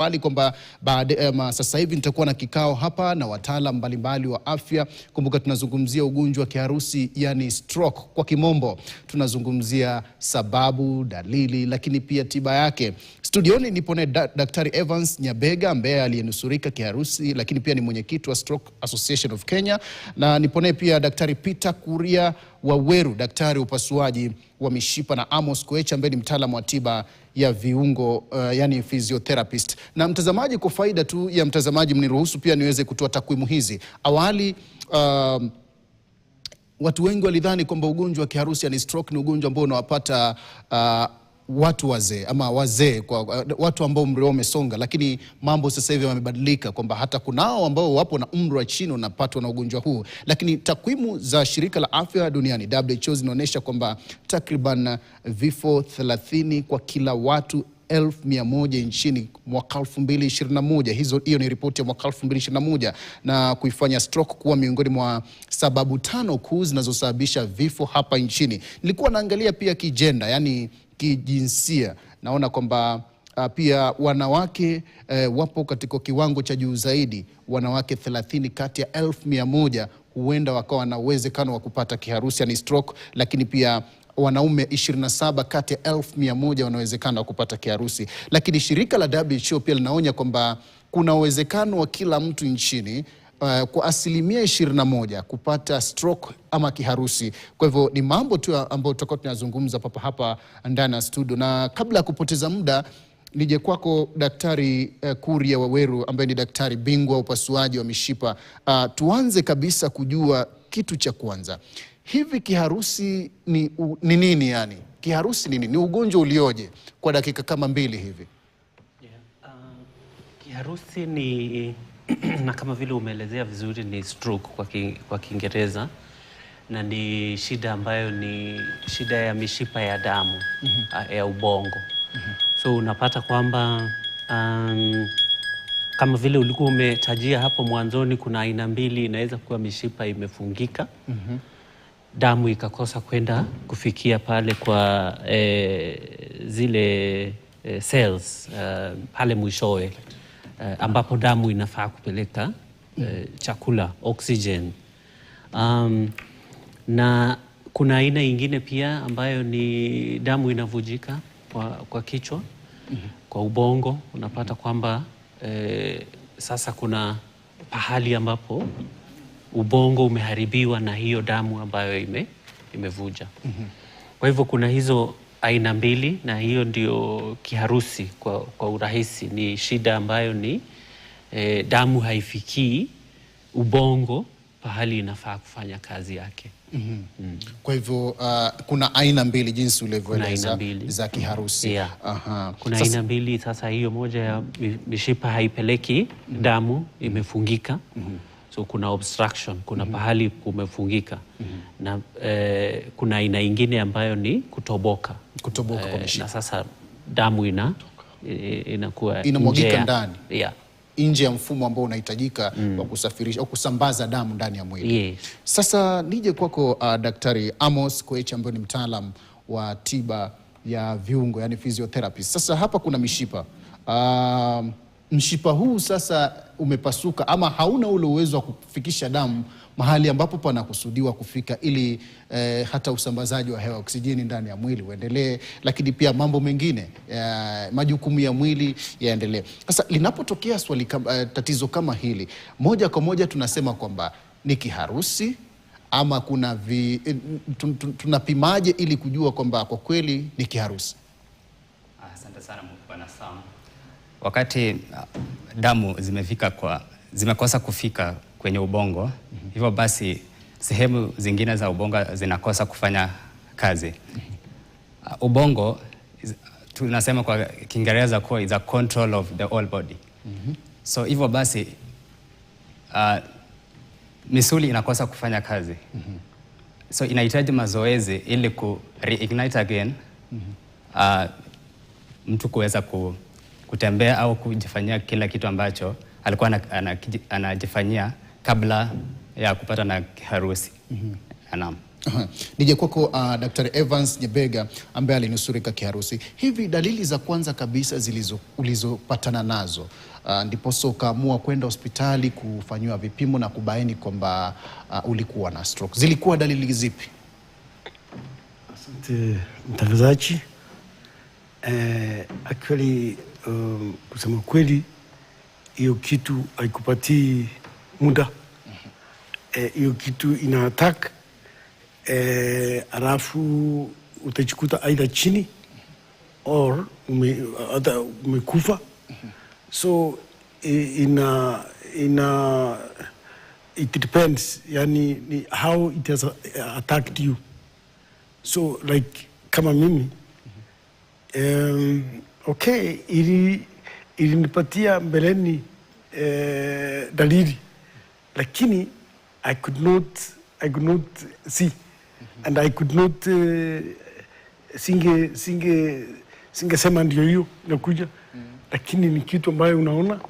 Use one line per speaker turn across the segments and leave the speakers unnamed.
awali kwamba sasa hivi nitakuwa na kikao hapa na wataalamu mbalimbali wa afya. Kumbuka tunazungumzia ugonjwa wa kiharusi, yani stroke kwa kimombo. Tunazungumzia sababu, dalili, lakini pia tiba yake. Studioni nipo na Daktari Evans Nyabega ambaye aliyenusurika kiharusi, lakini pia ni mwenyekiti wa Stroke Association of Kenya, na nipo naye pia Daktari Peter Kuria Waweru, daktari upasuaji wa mishipa, na Amos Koech ambaye ni mtaalamu wa tiba ya viungo, yani physiotherapist. Na mtazamaji, kwa faida tu ya mtazamaji, mniruhusu pia niweze kutoa takwimu hizi. Awali watu wengi walidhani kwamba ugonjwa wa kiharusi, yani stroke, ni ugonjwa ambao unawapata watu wazee ama wazee, kwa watu ambao umri wao umesonga, lakini mambo sasa hivi yamebadilika kwamba hata kunao ambao wapo na umri wa chini wanapatwa na ugonjwa huu. Lakini takwimu za shirika la afya duniani WHO zinaonyesha kwamba takriban vifo 30 kwa kila watu 1,100 nchini mwaka 2021. Hiyo ni ripoti ya mwaka 2021, na kuifanya stroke kuwa miongoni mwa sababu 5 kuu zinazosababisha vifo hapa nchini. Nilikuwa naangalia pia kijenda, yani kijinsia. Naona kwamba pia wanawake wapo katika kiwango cha juu zaidi. Wanawake 30 kati ya 1,100 huenda wakawa na uwezekano wa kupata kiharusi, yani stroke, lakini pia wanaume 27 kati ya 1,100 wanawezekana wa kupata kiharusi. Lakini shirika la WHO pia linaonya kwamba kuna uwezekano wa kila mtu nchini kwa asilimia 21 kupata stroke ama kiharusi. Kwa hivyo ni mambo tu ambayo tutakuwa tunazungumza papa hapa ndani ya studio. Na kabla ya kupoteza muda, nije kwako Daktari Kuria Waweru ambaye ni daktari bingwa upasuaji wa mishipa. Tuanze kabisa kujua kitu cha kwanza. Hivi kiharusi ni nini yani? Kiharusi ni nini? Ni ugonjwa ulioje? Kwa dakika kama 2 hivi.
Kiharusi ni na kama vile umeelezea vizuri, ni stroke kwa Kiingereza, na ni shida ambayo ni shida ya mishipa ya damu ya ubongo. So unapata kwamba kama vile ulikuwa umetajia hapo mwanzoni, kuna aina mbili. Inaweza kuwa mishipa imefungika, damu ikakosa kwenda kufikia pale kwa zile cells pale mwishowe, ambapo damu inafaa kupeleka chakula, oxygen. Na kuna aina ingine pia ambayo ni damu inavujika kwa kichwa, kwa ubongo. Unapata kwamba sasa kuna pahali ambapo ubongo umeharibiwa na hiyo damu ambayo imevuja. Kwa hivyo kuna hizo aina mbili, na hiyo ndio kiharusi kwa urahisi. Ni shida ambayo ni damu haifikii ubongo pahali inafaa kufanya kazi yake.
Kwa hivyo kuna aina mbili jinsi ulivyoeleza za kiharusi.
Kuna aina mbili. Sasa hiyo moja ya mishipa haipeleki damu, imefungika. So kuna obstruction, kuna pahali kumefungika. Na kuna aina ingine ambayo ni kutoboka kwa mishipa. Na sasa damu inakuwa
inamwagika ndani, nje ya mfumo ambao unahitajika wa kusafirisha au kusambaza damu ndani ya mwili. Sasa nije kwako Daktari Amos Koech ambaye ni mtaalam wa tiba ya viungo, yani physiotherapist. Sasa hapa kuna mishipa. Mshipa huu sasa umepasuka ama hauna ule uwezo wa kufikisha damu mahali ambapo panakusudiwa kufika, ili hata usambazaji wa hewa, oksijeni ndani ya mwili uendelee, lakini pia mambo mengine, majukumu ya mwili yaendelee. Sasa linapotokea tatizo kama hili, moja kwa moja tunasema kwamba ni kiharusi ama kuna tunapimaje ili kujua kwamba kwa kweli ni kiharusi?
Asante sana Bwana Sam. Wakati damu zimekosa kufika kwenye ubongo, hivyo basi sehemu zingine za ubongo zinakosa kufanya kazi. Ubongo tunasema kwa Kiingereza kuwa is a control of the whole body. So hivyo basi misuli inakosa kufanya kazi. So inahitaji mazoezi ili ku reignite again, mtu kuweza kutembea au kujifanyia kila kitu ambacho alikuwa anajifanyia kabla ya kupata na kiharusi.
Nije kwako Daktari Evans Nyebega ambaye alinusurika kiharusi. Hivi dalili za kwanza kabisa ulizopatana nazo ndiposa ukaamua kwenda hospitali kufanyiwa vipimo na kubaini kwamba ulikuwa na stroke, zilikuwa dalili zipi?
Asante mtangazaji. Actually kusema kweli hiyo kitu haikupatii muda. Hiyo kitu ina attack, alafu utachikuta aidha chini or umekufa. So it depends yani how it has attacked you. So like kama mimi okay, ilinipatia mbeleni dalili, lakini I could not see and I could not singesema ndio hiyo nakuja, lakini ni kitu ambayo unaona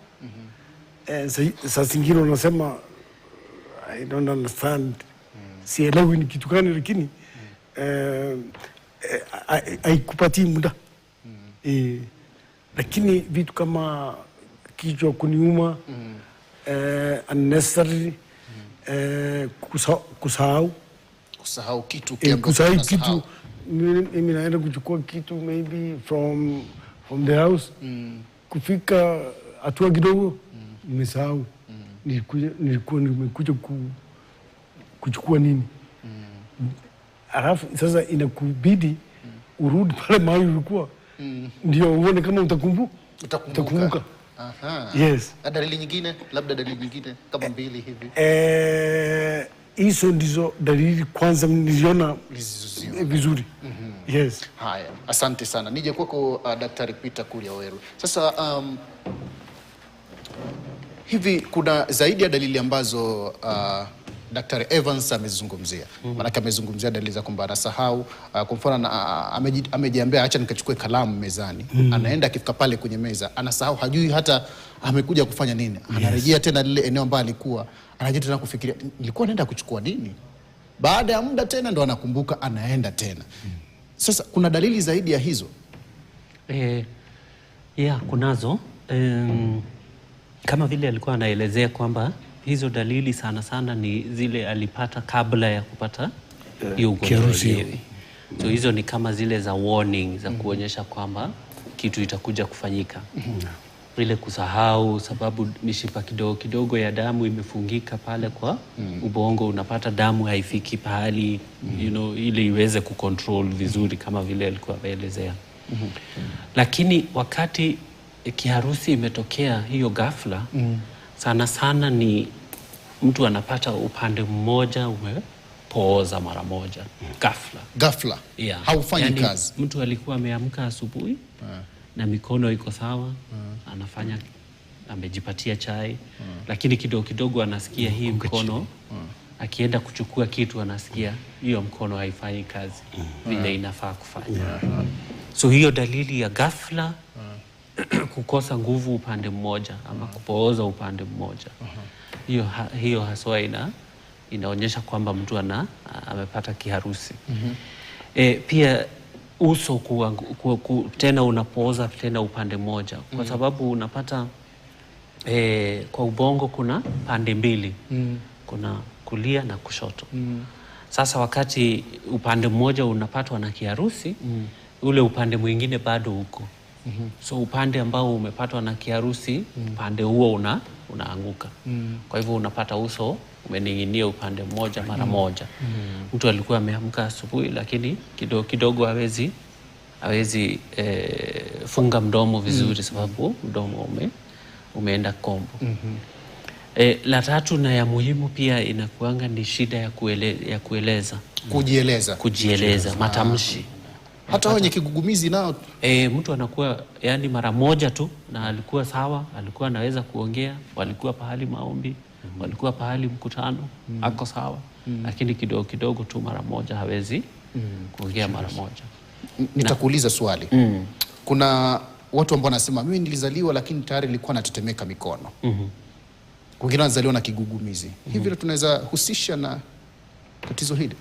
saa zingine unasema I don't understand, sielewi ni kitu gani, lakini haikupatii muda. Lakini vitu kama kichwa kuniuma, unnecessary, kusahau
kitu,
mimi naenda kuchukua kitu maybe from the house, kufika hatua kidogo nimesahau nilikuwa nimekuja kuchukua nini. Alafu sasa inakubidi urudi pale mahali ulikuwa ndio uone kama utakumbuka. Yes.
Dalili nyingine, labda dalili nyingine kama mbili hivi.
Hizo ndizo dalili kwanza niliona vizuri. Yes.
Haya, asante sana. Nije kwako Daktari Peter Kuria Waweru. Sasa hivi kuna zaidi ya dalili ambazo Daktari Evans amezungumzia. Maana amezungumzia dalili za kwamba anasahau, kwa mfano amejiambia acha nikachukue kalamu mezani. Anaenda akifika pale kwenye meza, anasahau, hajui hata amekuja kufanya nini. Anarejea tena lile eneo ambalo alikuwa, anarejea tena kufikiria nilikuwa naenda kuchukua nini. Baada ya muda tena ndo anakumbuka, anaenda tena. Sasa kuna dalili zaidi ya hizo?
Kunazo. Kama vile alikuwa anaelezea kwamba hizo dalili sana sana ni zile alipata kabla ya kupata hiyo ugonjwa. So hizo ni kama zile za warning za kuonyesha kwamba kitu itakuja kufanyika. Ile kusahau, sababu mishipa kidogo kidogo ya damu imefungika pale kwa ubongo, unapata damu haifiki pahali ili iweze kucontrol vizuri kama vile alikuwa ameelezea. Lakini wakati kiharusi imetokea hiyo ghafla, sana sana ni mtu anapata upande mmoja umepooza mara moja ghafla. Haufanyi kazi. Mtu alikuwa ameamka asubuhi na mikono iko sawa, anafanya, amejipatia chai, lakini kidogo kidogo anasikia hii mkono, akienda kuchukua kitu anasikia hiyo mkono haifanyi kazi vile inafaa kufanya. So hiyo dalili ya ghafla kukosa nguvu upande mmoja ama kupooza upande mmoja. Hiyo haswa inaonyesha kwamba mtu amepata kiharusi. Pia uso tena unapooza tena upande mmoja, kwa sababu unapata kwa ubongo kuna pande mbili, kuna kulia na kushoto. Sasa wakati upande mmoja unapatwa na kiharusi, ule upande mwingine bado uko. So upande ambao umepatwa na kiharusi, upande huo unaanguka. Kwa hivyo unapata uso umening'inia upande mmoja mara moja. Mtu alikuwa ameamka asubuhi, lakini kidogo kidogo hawezi funga mdomo vizuri, sababu mdomo umeenda kombo. La tatu na ya muhimu pia inakuanga ni shida ya kujieleza, matamshi.
Hata wenye kigugumizi nao
mtu anakuwa yani mara moja tu na alikuwa sawa, alikuwa anaweza kuongea, walikuwa pahali maombi, walikuwa pahali mkutano, ako sawa, lakini kidogo kidogo tu mara moja hawezi kuongea mara moja.
Nitakuuliza swali. Kuna watu ambao wanasema mimi nilizaliwa lakini tayari nilikuwa natetemeka mikono. Wengine wanazaliwa na kigugumizi. Hivi tunaweza husisha na tatizo hili?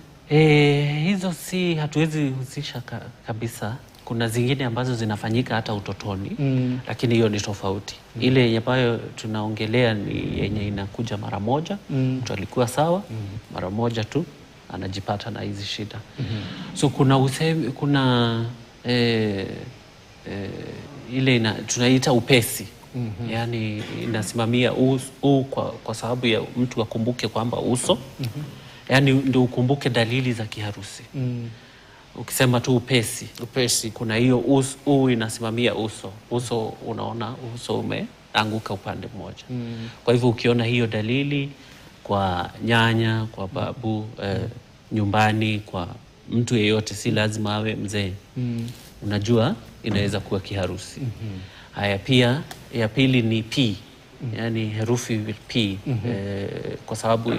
Hizo si hatuwezi husisha kabisa. Kuna zingine ambazo zinafanyika hata utotoni, lakini hiyo ni tofauti. Ile ambayo tunaongelea ni yenye inakuja mara moja, mtu alikuwa sawa, mara moja tu anajipata na hizi shida. So kuna ile tunaita upesi. Yani inasimamia kwa sababu ya mtu akumbuke kwamba uso, yani ndio ukumbuke dalili za kiharusi. Ukisema tu upesi, kuna hiyo inasimamia uso, unaona uso umeanguka upande mmoja. Kwa hivyo ukiona hiyo dalili kwa nyanya, kwa babu, nyumbani, kwa mtu yeyote, si lazima awe mzee, unajua inaweza kuwa kiharusi. Haya, pia ya pili ni P, yani herufi P, kwa sababu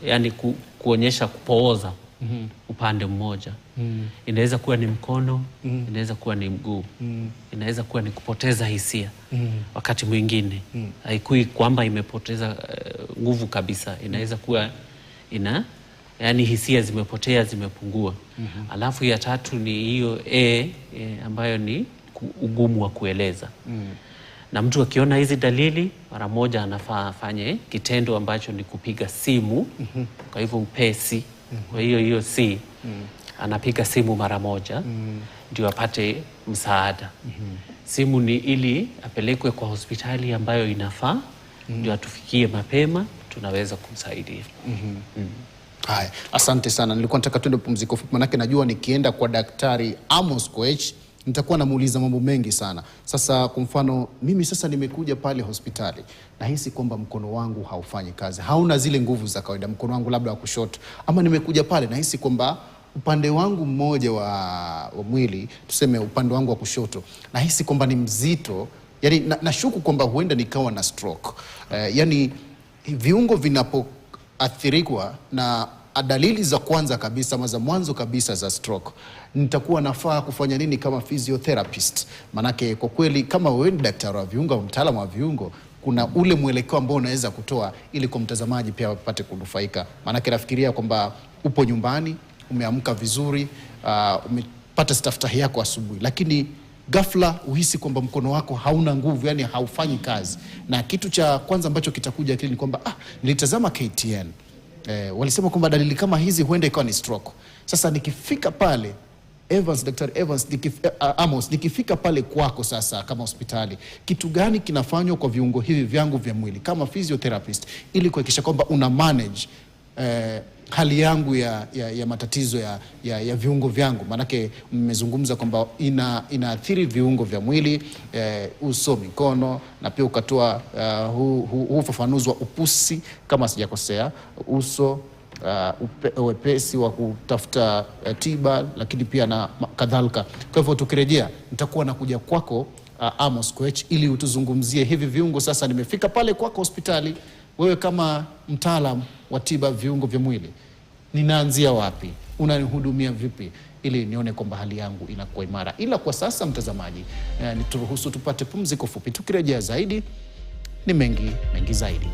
yani kuonyesha kupooza upande mmoja. Inaweza kuwa ni mkono, inaweza kuwa ni mguu, inaweza kuwa ni kupoteza hisia. Wakati mwingine haikui kwamba imepoteza nguvu kabisa, inaweza kuwa yani hisia zimepotea, zimepungua. Alafu ya tatu ni hiyo ambayo ni ugumu wa kueleza. Na mtu akiona hizi dalili, mara moja anafaa afanye kitendo ambacho ni kupiga simu. Kwa hivyo upesi. Kwa hiyo anapiga simu mara moja ndio apate msaada. Simu ni ili apelekwe kwa hospitali ambayo inafaa, ndio atufikie mapema, tunaweza kumsaidia.
Haya, asante sana. Nilikuwa nataka tuende pumziko fupi, manake najua nikienda kwa Daktari Amos Koech nitakuwa namuuliza mambo mengi sana. Sasa kwa mfano mimi sasa nimekuja pale hospitali, nahisi kwamba mkono wangu haufanyi kazi, hauna zile nguvu za kawaida, mkono wangu labda wa kushoto, ama nimekuja pale nahisi kwamba upande wangu mmoja wa mwili, tuseme upande wangu wa kushoto, nahisi kwamba ni mzito, yani nashuku kwamba huenda nikawa na stroke. Yani viungo vinapoathirikwa na dalili za kwanza kabisa ama za mwanzo kabisa za stroke, nitakuwa nafaa kufanya nini kama physiotherapist? Manake kwa kweli kama wewe ni daktari wa viungo au mtaalamu wa viungo, kuna ule mwelekeo ambao unaweza kutoa ili kwa mtazamaji pia apate kunufaika. Manake nafikiria kwamba upo nyumbani, umeamka vizuri, umepata staftahi yako asubuhi, lakini ghafla uhisi kwamba mkono wako hauna nguvu, yani haufanyi kazi. Na kitu cha kwanza ambacho kitakuja akili ni kwamba nilitazama KTN, walisema kwamba dalili kama hizi huenda ikawa ni stroke. Sasa nikifika pale Daktari Evans, Amos, nikifika pale kwako sasa kama hospitali, kitu gani kinafanywa kwa viungo hivi vyangu vya mwili kama physiotherapist ili kuhakikisha kwamba una manage hali yangu ya matatizo ya viungo vyangu? Manake mmezungumza kwamba inaathiri viungo vya mwili, uso, mikono, na pia ukatoa ufafanuzi wa upusi kama sijakosea, uso, wepesi wa kutafuta tiba, lakini pia na kadhalika. Kwa hivyo tukirejea nitakuwa nakuja kwako Amos Koech ili utuzungumzie hivi viungo. Sasa nimefika pale kwako hospitali, wewe kama mtaalam wa tiba viungo vya mwili, ninaanzia wapi? Unanihudumia vipi ili nione kwamba hali yangu inakuwa imara? Ila kwa sasa mtazamaji, nituruhusu tupate pumziko fupi. Tukirejea zaidi ni mengi zaidi.